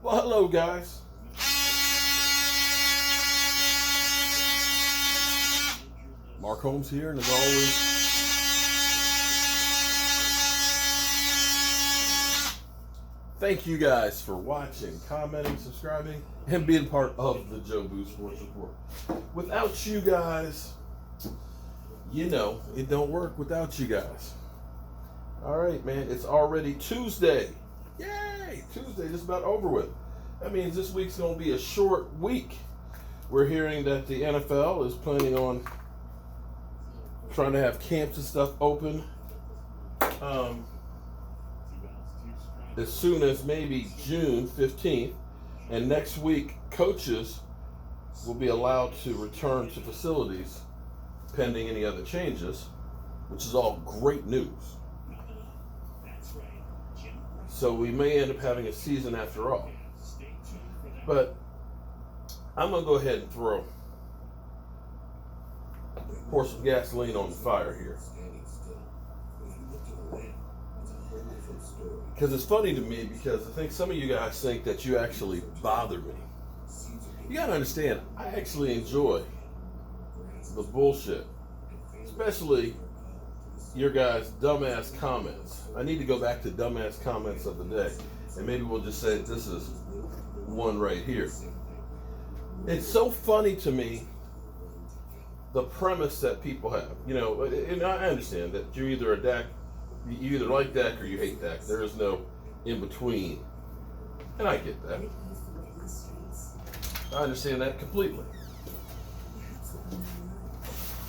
Well, hello, guys. Mark Holmes here, and as always, thank you guys for watching, commenting, subscribing, and being part of the Joe Boo Sports Report. Without you guys, you know, it don't work without you guys. All right, man, it's already Tuesday. Yay! Tuesday, just about over with. That means this week's going to be a short week. We're hearing that the NFL is planning on trying to have camps and stuff open as soon as maybe June 15th. And next week, coaches will be allowed to return to facilities pending any other changes, which is all great news. So we may end up having a season after all. But I'm going to go ahead and pour some gasoline on the fire here. Because it's funny to me, because I think some of you guys think that you actually bother me. You got to understand, I actually enjoy the bullshit. Especially your guys' dumbass comments. I need to go back to dumbass comments of the day. And maybe we'll just say this is one right here. It's so funny to me, the premise that people have. You know, and I understand that you're either a Dak, you either like Dak or you hate Dak. There is no in between. And I get that. I understand that completely.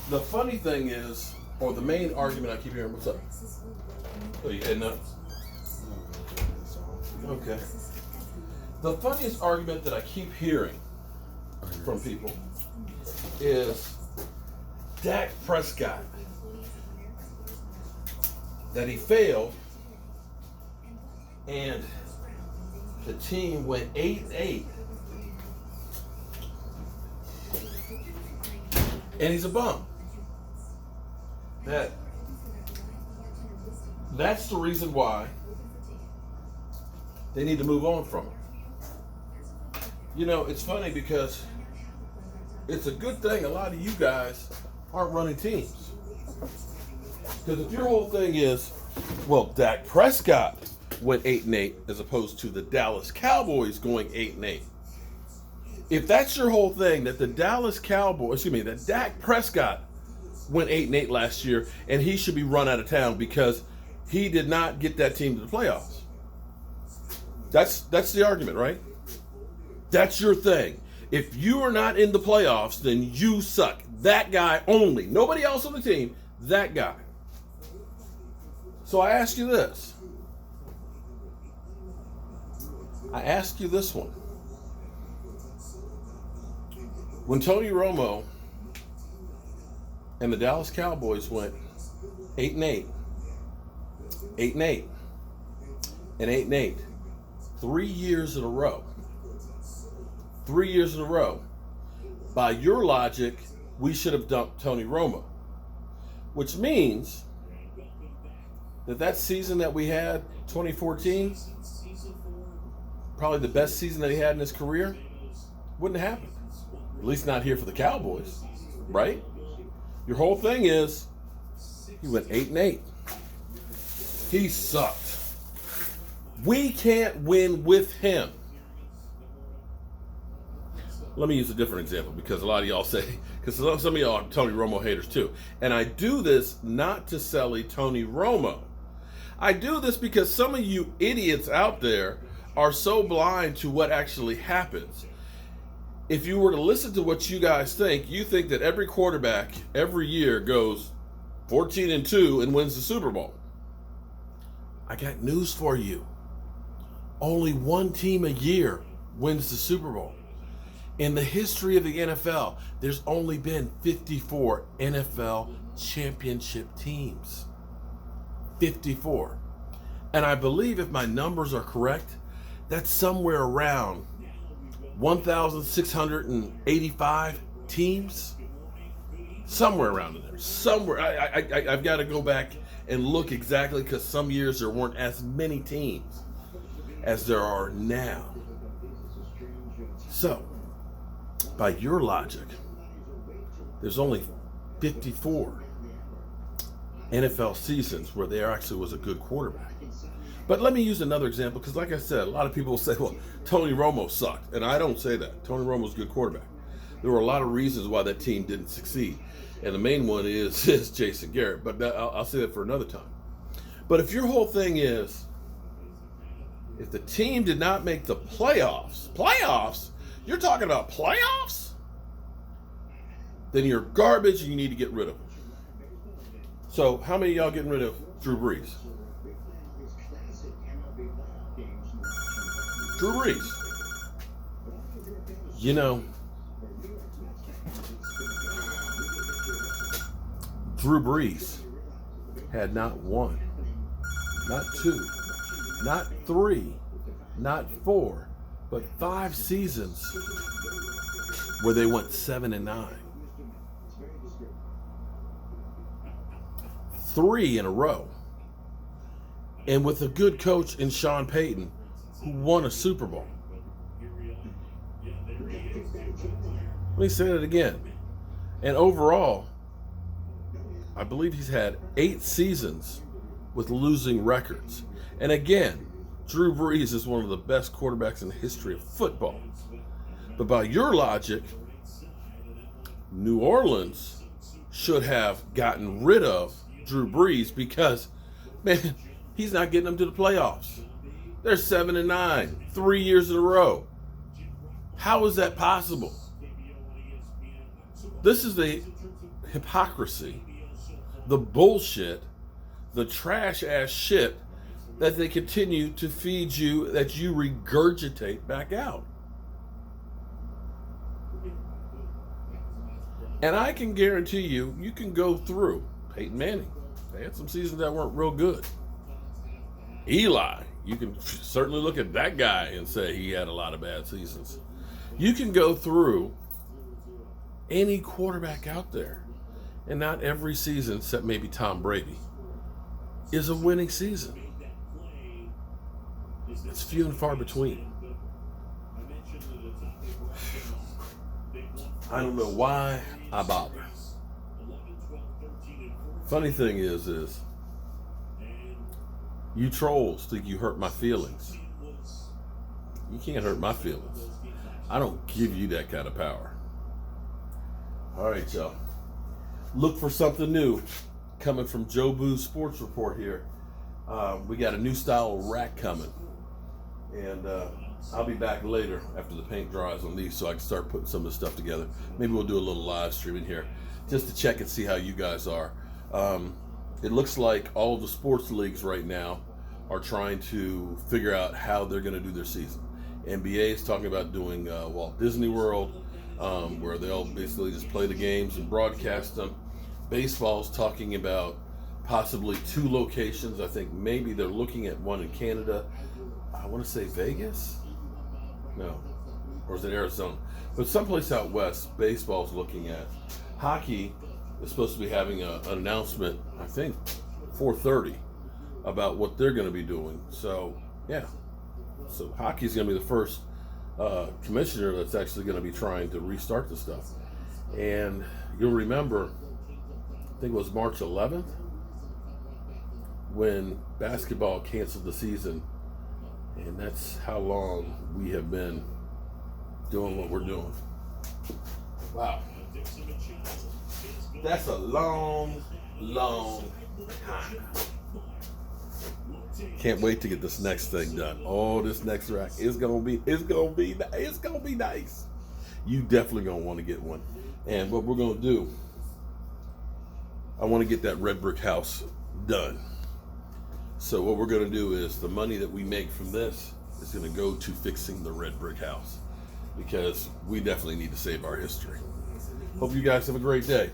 The funny thing is, or the main argument I keep hearing, what's up? Oh, you heading up? Okay. The funniest argument that I keep hearing from people is Dak Prescott. That he failed and the team went 8-8. And he's a bum. That's the reason why they need to move on from him. You know, it's funny because it's a good thing a lot of you guys aren't running teams. Because if your whole thing is, well, Dak Prescott went 8-8 as opposed to the Dallas Cowboys going 8-8. If that's your whole thing, that that Dak Prescott went 8-8 last year and he should be run out of town because he did not get that team to the playoffs. That's the argument, right? That's your thing. If you are not in the playoffs, then you suck. That guy only. Nobody else on the team. That guy. So I ask you this. I ask you this one. When Tony Romo and the Dallas Cowboys went 8-8, 8-8, and 8-8, 3 years in a row. 3 years in a row. By your logic, we should have dumped Tony Romo. Which means that season that we had, 2014, probably the best season that he had in his career, wouldn't happen. At least not here for the Cowboys, right? Your whole thing is, he went 8-8. He sucked. We can't win with him. Let me use a different example because a lot of y'all say, because some of y'all are Tony Romo haters too. And I do this not to sell Tony Romo. I do this because some of you idiots out there are so blind to what actually happens. If you were to listen to what you guys think, you think that every quarterback every year goes 14-2 and wins the Super Bowl. I got news for you. Only one team a year wins the Super Bowl. In the history of the NFL, there's only been 54 NFL championship teams. 54. And I believe, if my numbers are correct, that's somewhere around 1,685 teams. Somewhere around in there. Somewhere. I've got to go back and look exactly, because some years there weren't as many teams as there are now. So, by your logic, there's only 54 NFL seasons where there actually was a good quarterback. But let me use another example, because like I said, a lot of people will say, well, Tony Romo sucked. And I don't say that. Tony Romo's a good quarterback. There were a lot of reasons why that team didn't succeed. And the main one is Jason Garrett. But I'll say that for another time. But if your whole thing is, if the team did not make the playoffs, you're talking about playoffs? Then you're garbage and you need to get rid of them. So how many of y'all getting rid of Drew Brees? Drew Brees. You know, Drew Brees had not one, not two, not three, not four, but 5 seasons where they went 7-9. 3 in a row. And with a good coach in Sean Payton, who won a Super Bowl. Let me say that again. And overall, I believe he's had 8 seasons with losing records. And again, Drew Brees is one of the best quarterbacks in the history of football. But by your logic, New Orleans should have gotten rid of Drew Brees because, man, he's not getting them to the playoffs. They're 7-9, 3 years in a row. How is that possible? This is the hypocrisy, the bullshit, the trash-ass shit that they continue to feed you, that you regurgitate back out. And I can guarantee you, you can go through Peyton Manning. They had some seasons that weren't real good. Eli, you can certainly look at that guy and say he had a lot of bad seasons. You can go through any quarterback out there, and not every season, except maybe Tom Brady, is a winning season. It's few and far between. I don't know why I bother. Funny thing is you trolls think you hurt my feelings. You can't hurt my feelings. I don't give you that kind of power. All right, y'all. Look for something new coming from Joe Boo's Sports Report here. We got a new style of rack coming. And I'll be back later after the paint dries on these so I can start putting some of this stuff together. Maybe we'll do a little live streaming here just to check and see how you guys are. It looks like all of the sports leagues right now are trying to figure out how they're going to do their season. NBA is talking about doing Walt Disney World, where they'll basically just play the games and broadcast them. Baseball's talking about possibly 2 locations. I think maybe they're looking at one in Canada. I want to say Vegas? No. Or is it Arizona? But someplace out west, baseball's looking at. Hockey is supposed to be having an announcement, I think, 4:30, about what they're going to be doing. So, yeah. So hockey's going to be the first commissioner that's actually going to be trying to restart the stuff. And you'll remember, I think it was March 11th, when basketball canceled the season. And that's how long we have been doing what we're doing. Wow. That's a long, long time. Can't wait to get this next thing done. Oh, this next rack is gonna be nice. You definitely gonna want to get one. And what we're gonna do, I want to get that red brick house done. So what we're gonna do is the money that we make from this is gonna go to fixing the red brick house. because we definitely need to save our history. Hope you guys have a great day.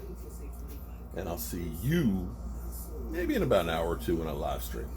And I'll see you maybe in about an hour or two when I live stream.